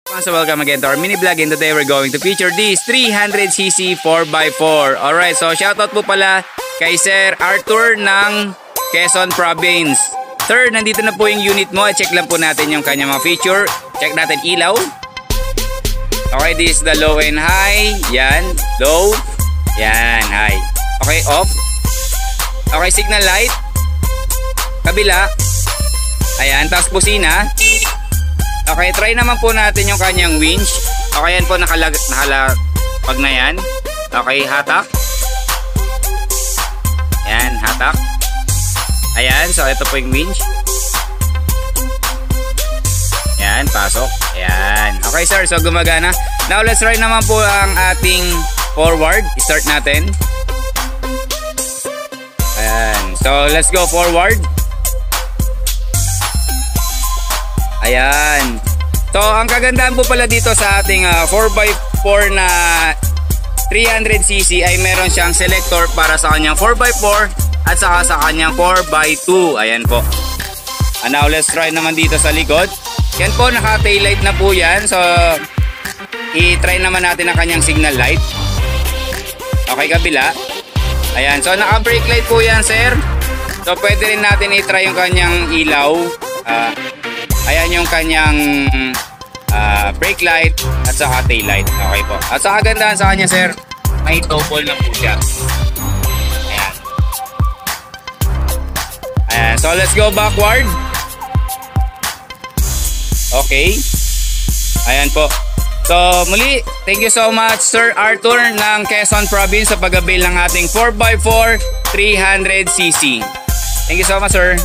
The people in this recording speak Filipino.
So welcome again to our mini vlog, and today we're going to feature this 300cc 4x4. Alright, so shoutout po pala kay Sir Arthur ng Quezon Province. Sir, nandito na po yung unit mo. Check lang po natin yung kanyang mga feature. Check natin ilaw. Okay, this is the low and high. Yan, low. Yan, high. Okay, off. Okay, signal light. Kabila. Ayan, tapos busina. Okay, try naman po natin yung kanyang winch. Okay, yan po pag na yan. Okay, hatak. Ayan, hatak. Ayan, so ito po yung winch. Ayan, pasok. Ayan. Okay sir, so gumagana. Now let's try naman po ang ating forward. Start natin. Ayan, so let's go forward. Ayan. So, ang kagandahan po pala dito sa ating 4x4 na 300cc ay meron siyang selector para sa kanyang 4x4 at saka sa kanyang 4x2. Ayan po. And now, let's try naman dito sa likod. Yan po, naka-taillight na po yan. So, i-try naman natin ang kanyang signal light. Okay, kabila. Ayan. So, naka-brake light po yan, sir. So, pwede rin natin i-try yung kanyang ilaw. Ayan yung kanyang brake light at saka tail light. Okay po. At sa kagandahan sa kanya, sir, may toggle na po siya. Ayan. Ayan. So, let's go backward. Okay. Ayan po. So, muli, thank you so much, Sir Arthur ng Quezon Province sa pag-avail ng ating 4x4 300cc. Thank you so much, sir.